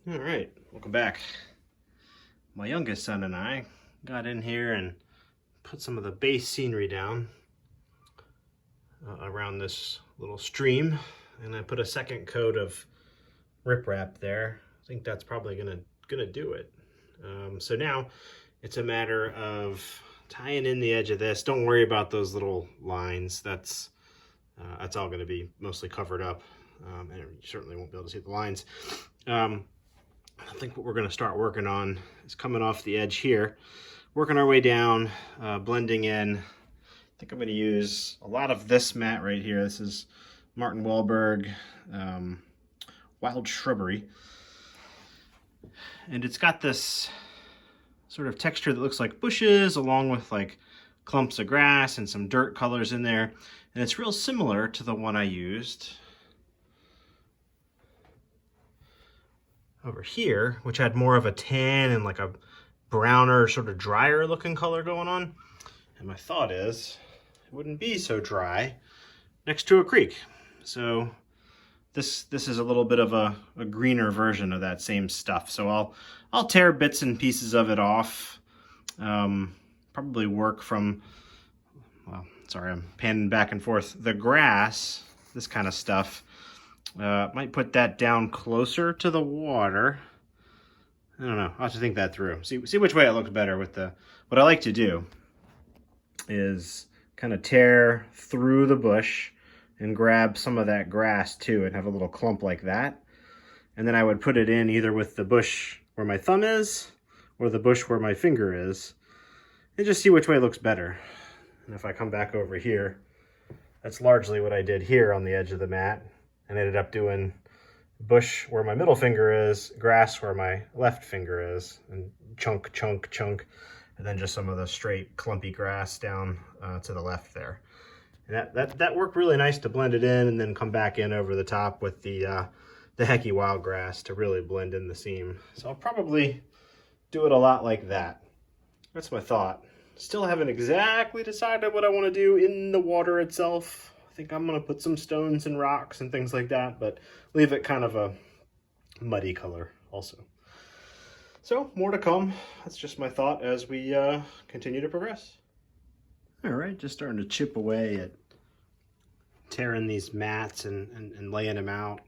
All right, welcome back. My youngest son and I got in here and put some of the base scenery down around this little stream, and I put a second coat of riprap there. I think that's probably gonna do it. So now it's a matter of tying in the edge of this. Don't worry about those little lines. That's all going to be mostly covered up, and you certainly won't be able to see the lines. I think what we're going to start working on is coming off the edge here, working our way down, blending in. I think I'm going to use a lot of this mat right here. This is Martin Wellberg Wild Shrubbery. And it's got this sort of texture that looks like bushes along with like clumps of grass and some dirt colors in there. And it's real similar to the one I used over here, which had more of a tan and like a browner, sort of drier looking color going on. And my thought is it wouldn't be so dry next to a creek. So this is a little bit of a greener version of that same stuff. So I'll tear bits and pieces of it off. Probably work from, well, sorry, I'm panning back and forth. The grass, this kind of stuff, might put that down closer to the water. I don't know. I'll have to think that through. See which way it looks better with the. What I like to do is kind of tear through the bush and grab some of that grass too and have a little clump like that. And then I would put it in either with the bush where my thumb is or the bush where my finger is and just see which way looks better. And if I come back over here, that's largely what I did here on the edge of the mat and ended up doing bush where my middle finger is, grass where my left finger is, and chunk, chunk, chunk, and then just some of the straight clumpy grass down to the left there. And that worked really nice to blend it in and then come back in over the top with the Heki wild grass to really blend in the seam. So I'll probably do it a lot like that. That's my thought. Still haven't exactly decided what I want to do in the water itself. I think I'm going to put some stones and rocks and things like that, but leave it kind of a muddy color also. So more to come. That's just my thought as we continue to progress. All right, just starting to chip away at tearing these mats and laying them out.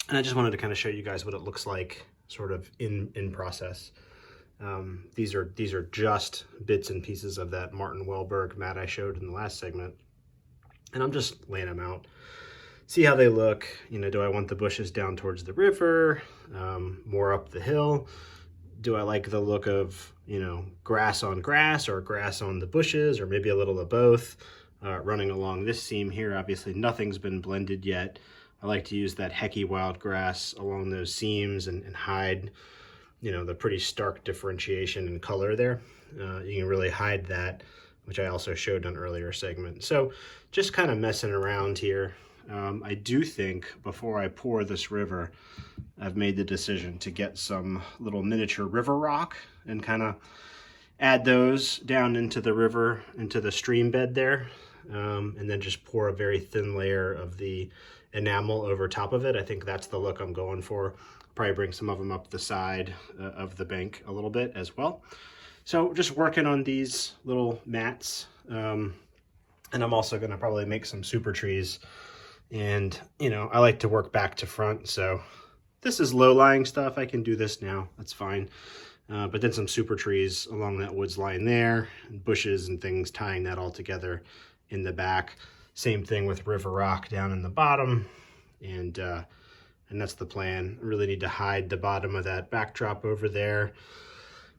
And I just wanted to kind of show you guys what it looks like sort of in process. These are just bits and pieces of that Martin Wellberg mat I showed in the last segment. And I'm just laying them out. See how they look. You know, do I want the bushes down towards the river, more up the hill? Do I like the look of, you know, grass on grass or grass on the bushes, or maybe a little of both? Running along this seam here, obviously nothing's been blended yet. I like to use that Heki wild grass along those seams and hide, you know, the pretty stark differentiation in color there. You can really hide that, which I also showed on an earlier segment. So just kind of messing around here. I do think before I pour this river, I've made the decision to get some little miniature river rock and kind of add those down into the river, into the stream bed there, and then just pour a very thin layer of the enamel over top of it. I think that's the look I'm going for. Probably bring some of them up the side of the bank a little bit as well. So just working on these little mats, and I'm also going to probably make some super trees. And, you know, I like to work back to front, so this is low-lying stuff. I can do this now. That's fine. But then some super trees along that woods line there, and bushes and things tying that all together in the back. Same thing with river rock down in the bottom. And that's the plan. I really need to hide the bottom of that backdrop over there.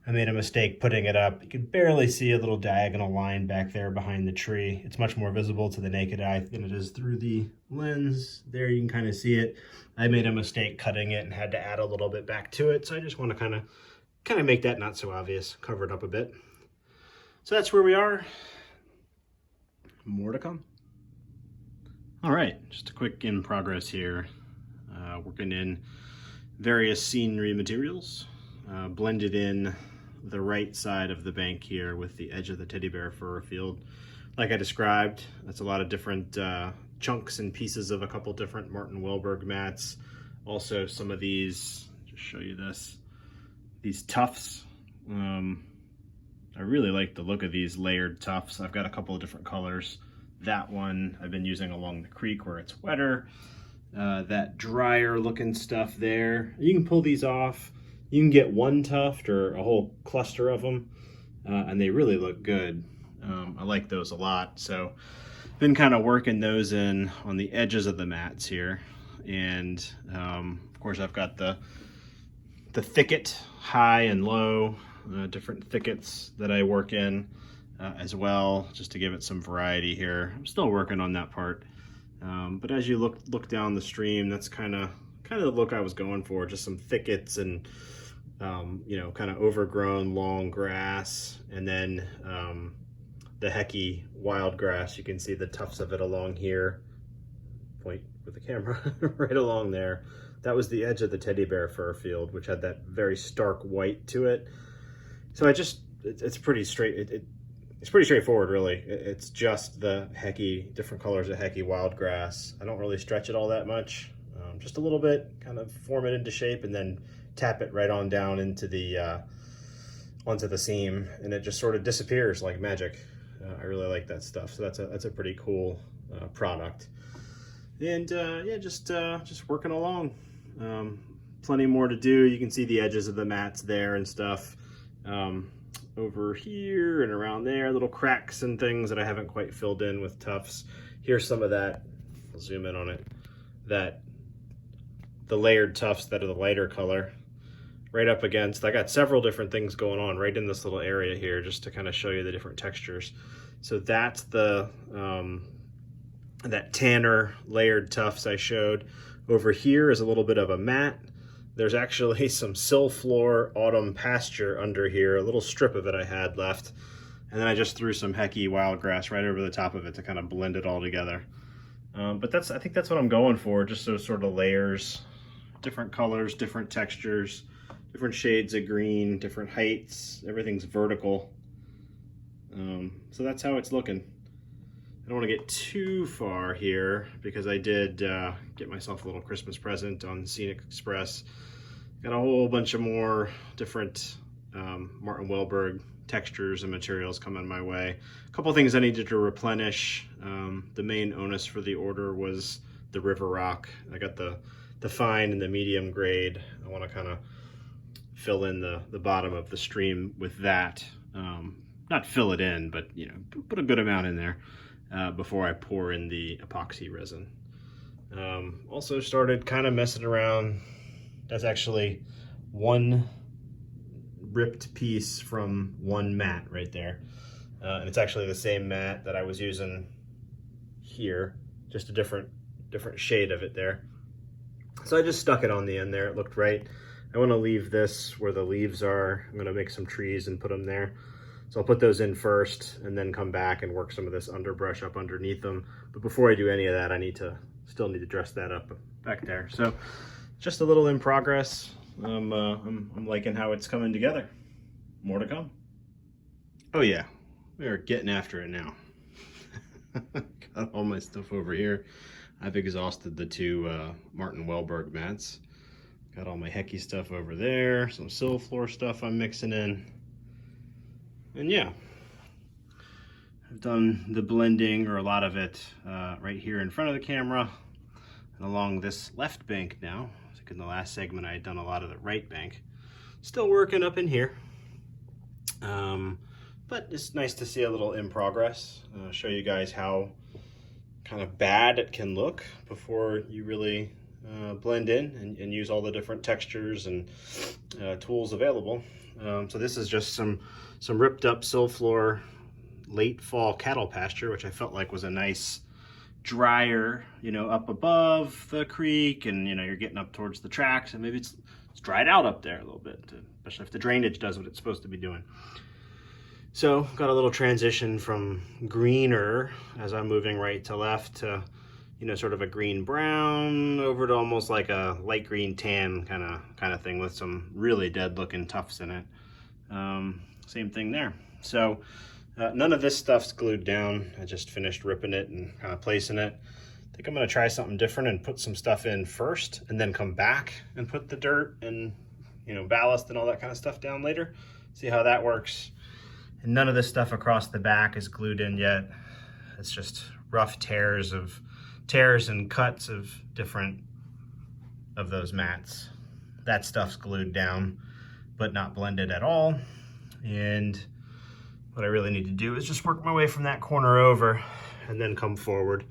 I made a mistake putting it up. You can barely see a little diagonal line back there behind the tree. It's much more visible to the naked eye than it is through the lens. There you can kind of see it. I made a mistake cutting it and had to add a little bit back to it. So I just want to kind of make that not so obvious, cover it up a bit. So that's where we are. More to come. All right, just a quick in progress here. Working in various scenery materials. Blended in the right side of the bank here with the edge of the teddy bear fur field. Like I described, that's a lot of different chunks and pieces of a couple different Martin Wellberg mats. Also some of these just show you this. These tufts. I really like the look of these layered tufts. I've got a couple of different colors. That one I've been using along the creek where it's wetter. That drier looking stuff there. You can pull these off. You can get one tuft or a whole cluster of them, and they really look good. I like those a lot. So been kind of working those in on the edges of the mats here. And of course I've got the thicket, high and low, different thickets that I work in as well, just to give it some variety here. I'm still working on that part. But as you look down the stream, that's kind of the look I was going for, just some thickets and you know, kind of overgrown long grass, and then the Heki wild grass. You can see the tufts of it along here. Point with the camera right along there. That was the edge of the teddy bear fur field, which had that very stark white to it. So it's pretty straight. It's pretty straightforward, really. It's just the Heki, different colors of Heki wild grass. I don't really stretch it all that much, just a little bit, kind of form it into shape, and then tap it right on down into the onto the seam, and it just sort of disappears like magic. I really like that stuff. So that's a pretty cool product. And yeah, just working along. Plenty more to do. You can see the edges of the mats there and stuff. Over here and around there, little cracks and things that I haven't quite filled in with tufts. Here's some of that. I'll zoom in on it. The layered tufts that are the lighter color. Right up against, I got several different things going on right in this little area here, just to kind of show you the different textures. So that's the that tanner layered tufts I showed. Over here is a little bit of a mat. There's actually some Silflor autumn pasture under here, a little strip of it I had left. And then I just threw some Heki wild grass right over the top of it to kind of blend it all together. But I think that's what I'm going for, just those sort of layers, different colors, different textures, different shades of green, different heights, everything's vertical. So that's how it's looking. I don't want to get too far here because I did get myself a little Christmas present on Scenic Express. Got a whole bunch of more different Martin Wellberg textures and materials coming my way. A couple of things I needed to replenish. The main onus for the order was the river rock. I got the fine and the medium grade. I want to kind of fill in the bottom of the stream with that. Not fill it in, but you know, put a good amount in there. Before I pour in the epoxy resin. Also started kind of messing around. That's actually one ripped piece from one mat right there. And it's actually the same mat that I was using here, just a different shade of it there. So I just stuck it on the end there. It looked right. I want to leave this where the leaves are. I'm going to make some trees and put them there. So I'll put those in first and then come back and work some of this underbrush up underneath them. But before I do any of that, I still need to dress that up back there. So just a little in progress. I'm liking how it's coming together. More to come. Oh yeah, we are getting after it now. Got all my stuff over here. I've exhausted the two Martin Wellberg mats. Got all my Heki stuff over there. Some Silflor stuff I'm mixing in. And yeah, I've done the blending, or a lot of it, right here in front of the camera and along this left bank now. I think in the last segment I had done a lot of the right bank. Still working up in here. But it's nice to see a little in progress. Show you guys how kind of bad it can look before you really blend in and use all the different textures and tools available. So this is just some ripped up Silflor late fall cattle pasture, which I felt like was a nice drier, you know, up above the creek, and you know, you're getting up towards the tracks, and maybe it's dried out up there a little bit, especially if the drainage does what it's supposed to be doing. So got a little transition from greener as I'm moving right to left to, you know, sort of a green brown over to almost like a light green tan kind of thing with some really dead looking tufts in it. Same thing there. So none of this stuff's glued down. I just finished ripping it and kind of placing it. I think I'm gonna try something different and put some stuff in first and then come back and put the dirt and, you know, ballast and all that kind of stuff down later. See how that works. And none of this stuff across the back is glued in yet. It's just rough tears and cuts of different of those mats. That stuff's glued down, but not blended at all. And what I really need to do is just work my way from that corner over and then come forward.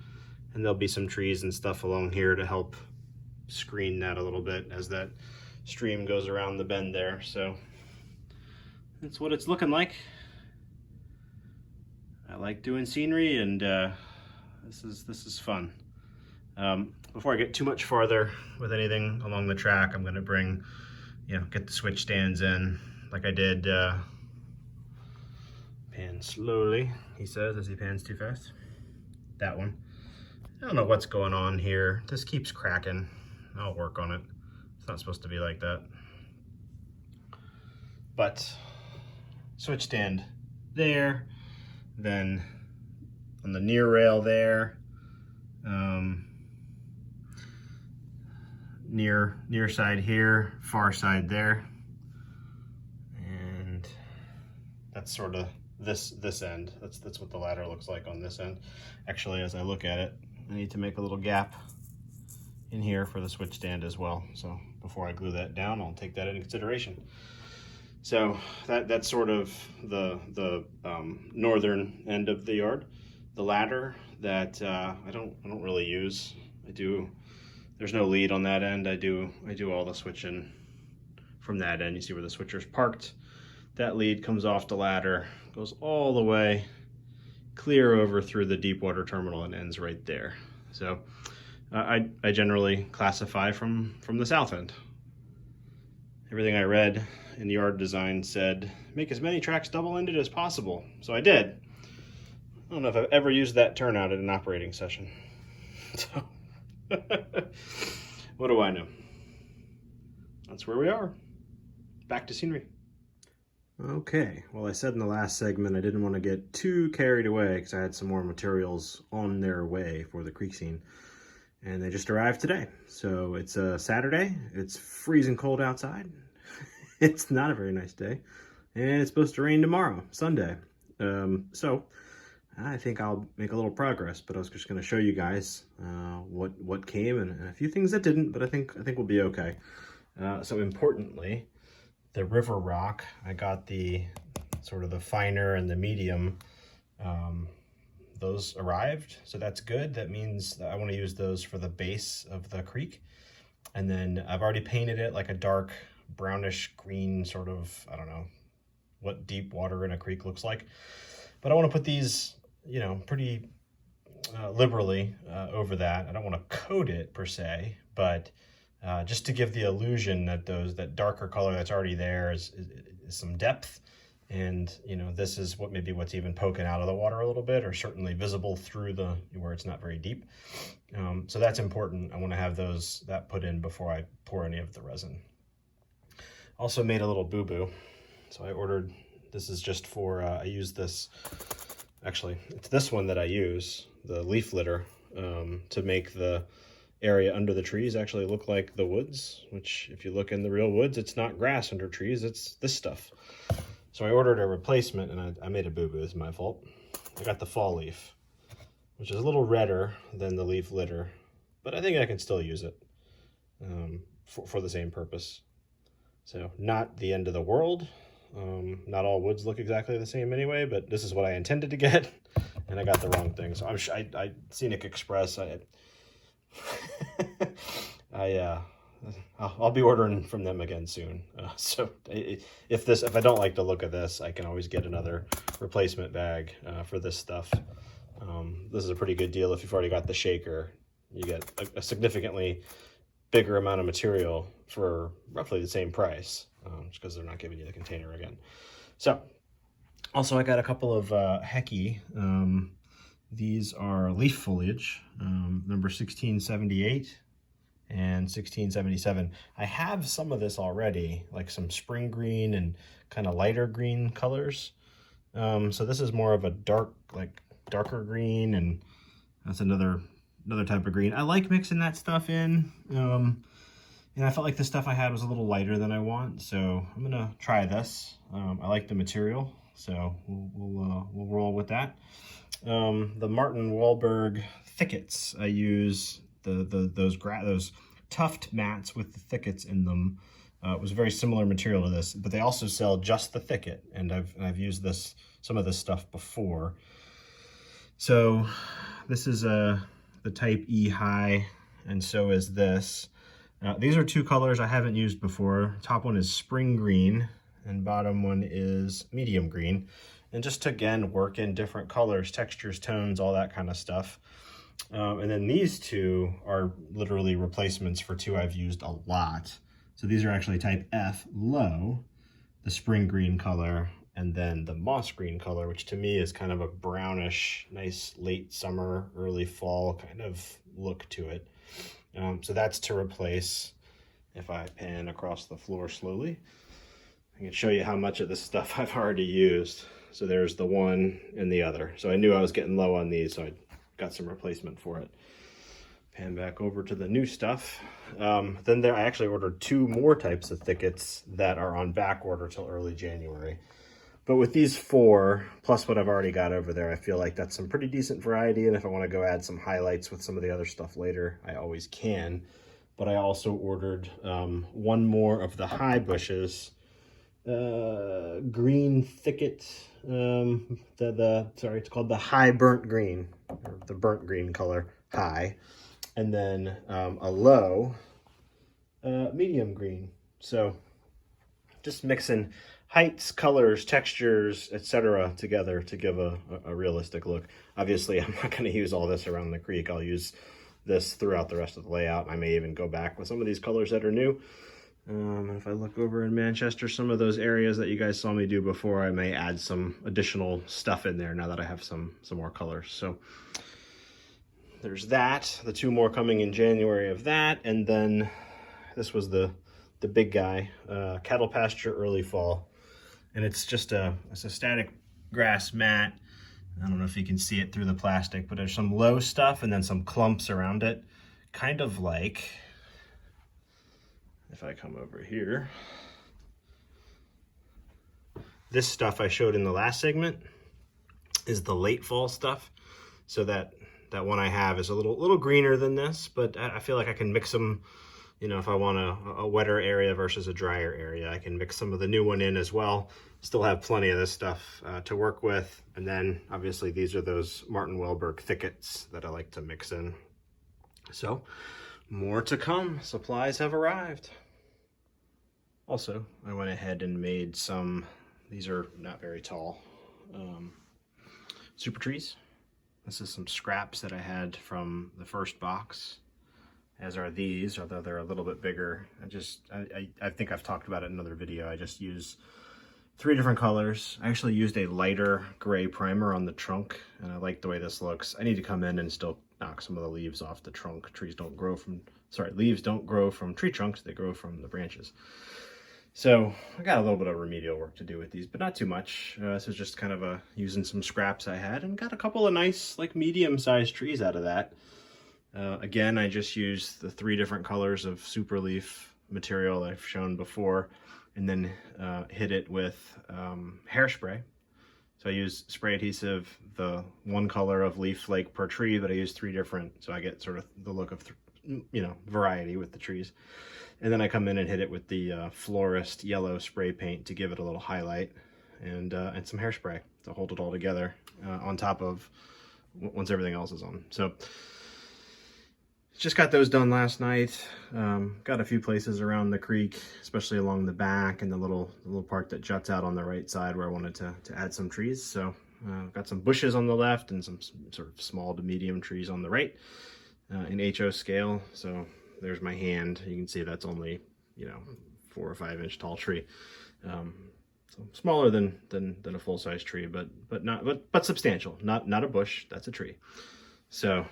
And there'll be some trees and stuff along here to help screen that a little bit as that stream goes around the bend there. So that's what it's looking like. I like doing scenery, and this is fun. Before I get too much farther with anything along the track, I'm gonna bring, get the switch stands in like I did. Pan slowly, he says, as he pans too fast. That one. I don't know what's going on here. This keeps cracking. I'll work on it. It's not supposed to be like that. But switch stand there, then on the near rail there, near side here, far side there, and that's sort of this end. That's what the ladder looks like on this end. Actually, as I look at it, I need to make a little gap in here for the switch stand as well. So before I glue that down, I'll take that into consideration. So that's sort of the northern end of the yard. The ladder that I don't really use. There's no lead on that end. I do all the switching from that end. You see where the switcher's parked. That lead comes off the ladder, goes all the way clear over through the Deepwater terminal and ends right there. So I generally classify from the south end. Everything I read in the yard design said, make as many tracks double-ended as possible. So I did. I don't know if I've ever used that turnout at an operating session. So, what do I know? That's where we are. Back to scenery. Okay, well, I said in the last segment I didn't want to get too carried away because I had some more materials on their way for the creek scene. And they just arrived today. So it's a Saturday. It's freezing cold outside. It's not a very nice day. And it's supposed to rain tomorrow, Sunday. So I think I'll make a little progress, but I was just going to show you guys what came and a few things that didn't, but I think we'll be okay. So importantly, the river rock, I got the sort of the finer and the medium. Those arrived, so that's good. That means that I want to use those for the base of the creek. And then I've already painted it like a dark brownish green, sort of, I don't know what deep water in a creek looks like. But I want to put these, pretty liberally over that. I don't want to coat it per se, but just to give the illusion that that darker color that's already there is some depth. And, this is what's even poking out of the water a little bit, or certainly visible through where it's not very deep. So that's important. I want to have that put in before I pour any of the resin. Also made a little boo-boo. So I ordered, this is just for, I use this, actually, it's this one that I use, the leaf litter, to make the area under the trees actually look like the woods, which if you look in the real woods, it's not grass under trees, it's this stuff. So I ordered a replacement, and I made a boo-boo. It's my fault. I got the fall leaf, which is a little redder than the leaf litter, but I think I can still use it for the same purpose. So not the end of the world. Not all woods look exactly the same anyway, but this is what I intended to get, and I got the wrong thing. So I Scenic Express. I'll be ordering from them again soon. So if I don't like the look of this, I can always get another replacement bag for this stuff. This is a pretty good deal if you've already got the shaker. You get a significantly bigger amount of material for roughly the same price, just because they're not giving you the container again. So also I got a couple of Heki. These are leaf foliage, number 1678. And 1677. I have some of this already, like some spring green and kind of lighter green colors. So this is more of a darker green, and that's another another type of green. I like mixing that stuff in. And I felt like the stuff I had was a little lighter than I want, so I'm gonna try this. I like the material, so we'll roll with that. The Martin Wellberg thickets. I use those tuft mats with the thickets in them. It was a very similar material to this, but they also sell just the thicket, and I've used some of this stuff before. So this is the type E high, and so is this. These are two colors I haven't used before. Top one is spring green and bottom one is medium green. And just to, again, work in different colors, textures, tones, all that kind of stuff. And then these two are literally replacements for two I've used a lot. So these are actually type F low, the spring green color, and then the moss green color, which to me is kind of a brownish, nice late summer, early fall kind of look to it. So that's to replace. If I pan across the floor slowly, I can show you how much of this stuff I've already used. So there's the one and the other. So I knew I was getting low on these, so I got some replacement for it. Pan back over to the new stuff. Then I actually ordered two more types of thickets that are on back order till early January. But with these four, plus what I've already got over there, I feel like that's some pretty decent variety. And if I want to go add some highlights with some of the other stuff later, I always can. But I also ordered one more of the high bushes, green thicket. Sorry, it's called the high burnt green, or the burnt green color, high. And then a low medium green. So just mixing heights, colors, textures, etc. together to give a realistic look. Obviously, I'm not going to use all this around the creek. I'll use this throughout the rest of the layout. I may even go back with some of these colors that are new. If I look over in Manchester, some of those areas that you guys saw me do before, I may add some additional stuff in there now that I have some more colors. So there's that. The two more coming in January of that. And then this was the big guy, cattle pasture early fall. And it's just it's a static grass mat. I don't know if you can see it through the plastic, but there's some low stuff and then some clumps around it. Kind of like, if I come over here, this stuff I showed in the last segment is the late fall stuff. So that one I have is a little greener than this, but I feel like I can mix them. You know, if I want a wetter area versus a drier area, I can mix some of the new one in as well. Still have plenty of this stuff to work with. And then obviously these are those Martin Wellberg thickets that I like to mix in. So more to come. Supplies have arrived. Also, I went ahead and made some, these are not very tall, super trees. This is some scraps that I had from the first box. As are these, although they're a little bit bigger. I think I've talked about it in another video. I just use 3 different colors. I actually used a lighter gray primer on the trunk, and I like the way this looks. I need to come in and still knock some of the leaves off the trunk. Leaves don't grow from tree trunks, they grow from the branches. So I got a little bit of remedial work to do with these, but not too much. This is just kind of using some scraps I had, and got a couple of nice, like medium-sized trees out of that. Again, I just used the 3 different colors of super leaf material I've shown before, and then hit it with hairspray. So I use spray adhesive, the 1 color of leaf flake per tree, but I use 3 different, so I get sort of the look of, variety with the trees. And then I come in and hit it with the Florist yellow spray paint to give it a little highlight, and some hairspray to hold it all together on top of once everything else is on. So just got those done last night. Got a few places around the creek, especially along the back and the little part that juts out on the right side where I wanted to add some trees. So got some bushes on the left and some sort of small to medium trees on the right in HO scale. So there's my hand. You can see that's only 4 or 5 inch tall tree. So smaller than a full-size tree, but substantial. Not a bush. That's a tree. So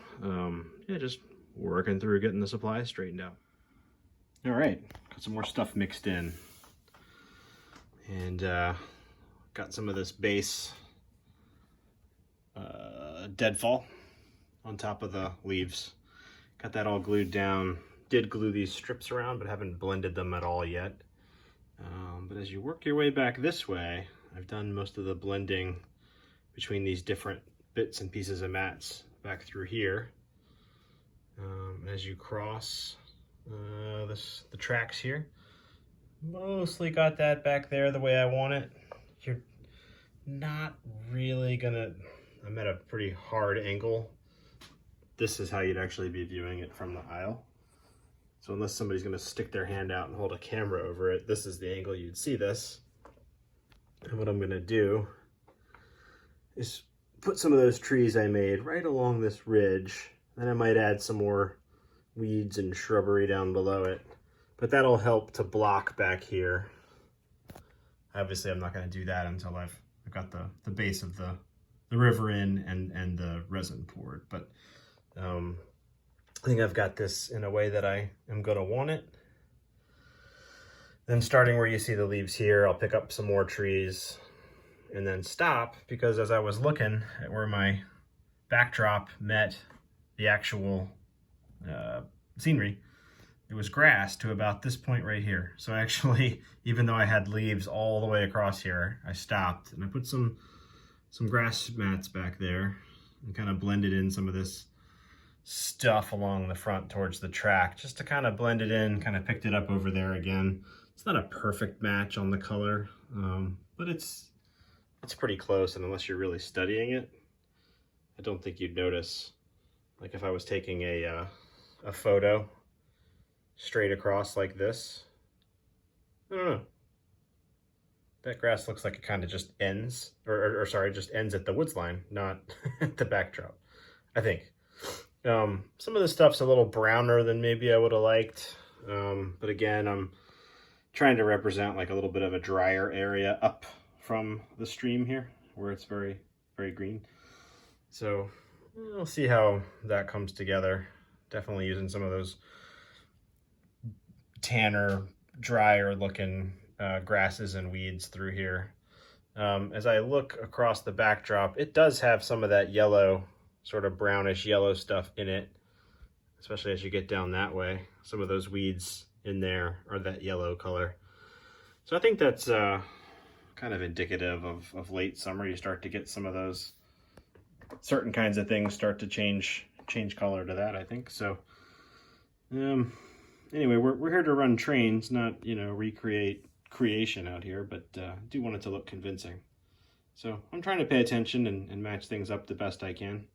yeah, just working through getting the supplies straightened out. All right, got some more stuff mixed in, and got some of this base deadfall on top of the leaves. got that all glued down. Did glue these strips around, but haven't blended them at all yet. But as you work your way back this way, I've done most of the blending between these different bits and pieces of mats back through here. As you cross the tracks here, mostly got that back there the way I want it. You're not really gonna, I'm at a pretty hard angle. This is how you'd actually be viewing it from the aisle. So unless somebody's gonna stick their hand out and hold a camera over it, this is the angle you'd see this. And what I'm gonna do is put some of those trees I made right along this ridge. Then I might add some more weeds and shrubbery down below it. But that'll help to block back here. Obviously I'm not gonna do that until I've got the base of the river in and the resin poured. But I think I've got this in a way that I am gonna want it. Then starting where you see the leaves here, I'll pick up some more trees and then stop, because as I was looking at where my backdrop met the actual scenery, it was grass to about this point right here. So actually, even though I had leaves all the way across here, I stopped and I put some grass mats back there and kind of blended in some of this stuff along the front towards the track, just to kind of blend it in, kind of picked it up over there again. It's not a perfect match on the color, but it's pretty close, and unless you're really studying it, I don't think you'd notice. Like if I was taking a photo straight across like this, I don't know. That grass looks like it kind of just ends, or sorry, just ends at the woods line, not at the backdrop, I think. Some of the stuff's a little browner than maybe I would have liked, but again, I'm trying to represent like a little bit of a drier area up from the stream here where it's very, very green. So we'll see how that comes together. Definitely using some of those tanner, drier looking grasses and weeds through here. As I look across the backdrop, it does have some of that yellow, sort of brownish yellow stuff in it, especially as you get down that way. Some of those weeds in there are that yellow color. So I think that's kind of indicative of late summer. You start to get some of those certain kinds of things start to change color to that, I think. So anyway, we're here to run trains, not, you know, recreate creation out here, but do want it to look convincing. So I'm trying to pay attention and match things up the best I can.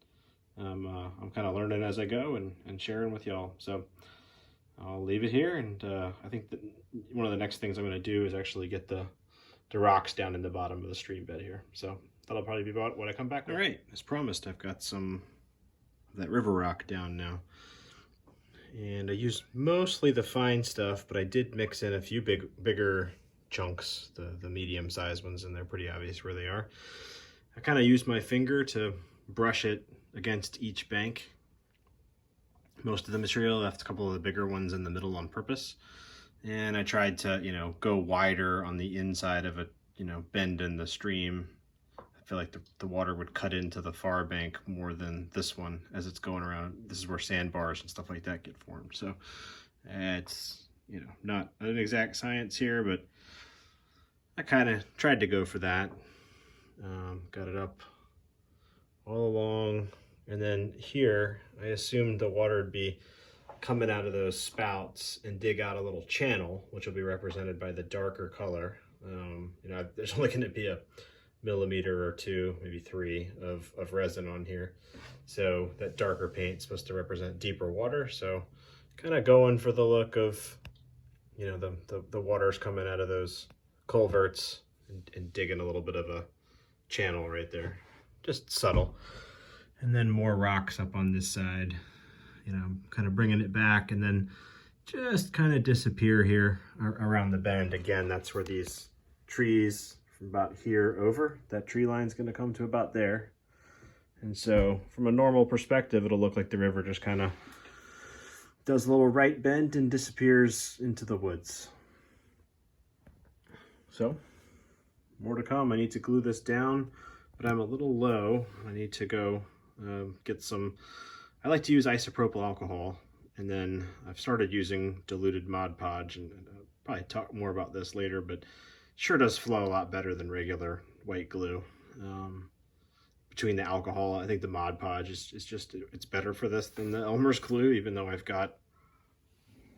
I'm kind of learning as I go and sharing with y'all. So I'll leave it here, and I think that one of the next things I'm going to do is actually get the rocks down in the bottom of the stream bed here. So that'll probably be about what I come back with. All right, as promised, I've got some of that river rock down now. And I used mostly the fine stuff, but I did mix in a few bigger chunks, the medium-sized ones, and they're pretty obvious where they are. I kind of used my finger to brush it against each bank. Most of the material, left a couple of the bigger ones in the middle on purpose. And I tried to, you know, go wider on the inside of a, you know, bend in the stream. I feel like the water would cut into the far bank more than this one as it's going around. This is where sandbars and stuff like that get formed. So it's, you know, not an exact science here, but I kind of tried to go for that. Got it up all along. And then here, I assumed the water would be coming out of those spouts and dig out a little channel, which will be represented by the darker color. You know, there's only going to be a millimeter or two, maybe 3 of resin on here. So that darker paint is supposed to represent deeper water. So kind of going for the look of, you know, the water's coming out of those culverts and digging a little bit of a channel right there. Just subtle. And then more rocks up on this side, you know, kind of bringing it back and then just kind of disappear here around the bend. Again, that's where these trees from about here over, that tree line's going to come to about there. And so from a normal perspective, it'll look like the river just kind of does a little right bend and disappears into the woods. So more to come. I need to glue this down, but I'm a little low. I need to go get some, I like to use isopropyl alcohol And then I've started using diluted Mod Podge, and I'll probably talk more about this later, but it sure does flow a lot better than regular white glue. Between the alcohol, I think the Mod Podge it's better for this than the Elmer's glue, even though I've got,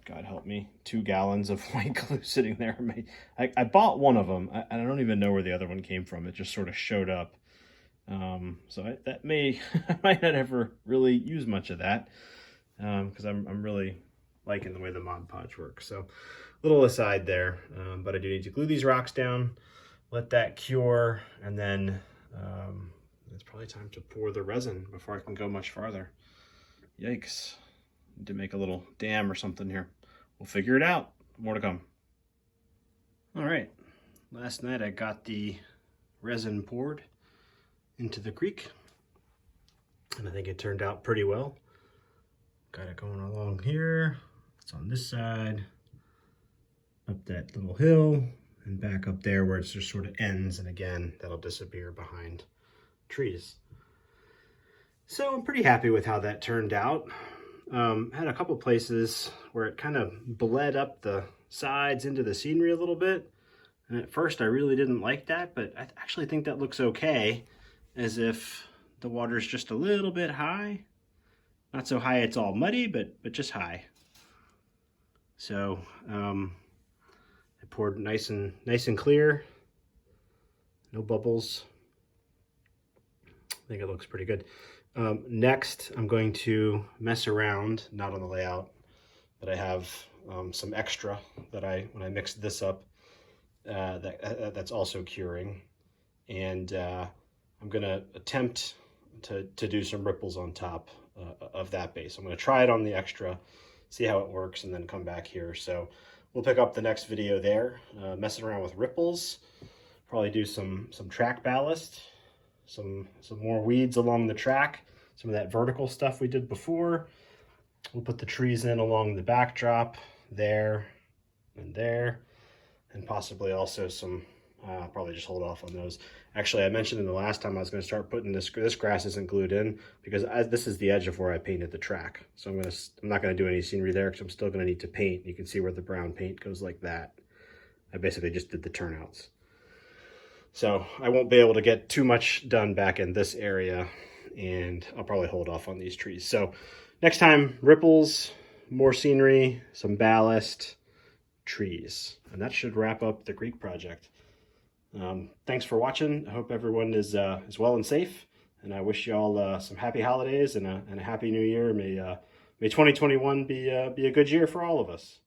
God help me, 2 gallons of white glue sitting there. I bought one of them. I don't even know where the other one came from. It just sort of showed up. So that I might not ever really use much of that, because I'm really liking the way the Mod Podge works. So little aside there, but I do need to glue these rocks down, let that cure, and then it's probably time to pour the resin before I can go much farther. Yikes. Need to make a little dam or something here. We'll figure it out. More to come. All right. Last night I got the resin poured into the creek, and I think it turned out pretty well. Got it going along here. It's on this side, up that little hill, and back up there where it just sort of ends, and again, that'll disappear behind trees. So I'm pretty happy with how that turned out. Had a couple places where it kind of bled up the sides into the scenery a little bit, and at first I really didn't like that, but I actually think that looks okay, as if the water's just a little bit high. Not so high it's all muddy, but just high. So I poured nice and clear, no bubbles. I think it looks pretty good. Next, I'm going to mess around, not on the layout, but I have some extra that when I mixed this up, that's also curing. And I'm gonna attempt to do some ripples on top of that base. I'm gonna try it on the extra, see how it works, and then come back here. So we'll pick up the next video there, messing around with ripples, probably do some track ballast, some more weeds along the track, some of that vertical stuff we did before. We'll put the trees in along the backdrop there and there, and possibly also some, probably just hold off on those. Actually, I mentioned in the last time I was going to start putting this grass isn't glued in because this is the edge of where I painted the track. So I'm not going to do any scenery there because I'm still going to need to paint. You can see where the brown paint goes like that. I basically just did the turnouts. So I won't be able to get too much done back in this area, and I'll probably hold off on these trees. So next time, ripples, more scenery, some ballast, trees. And that should wrap up the creek project. Thanks for watching. I hope everyone is well and safe, and I wish you all some happy holidays and a happy new year. May 2021 be a good year for all of us.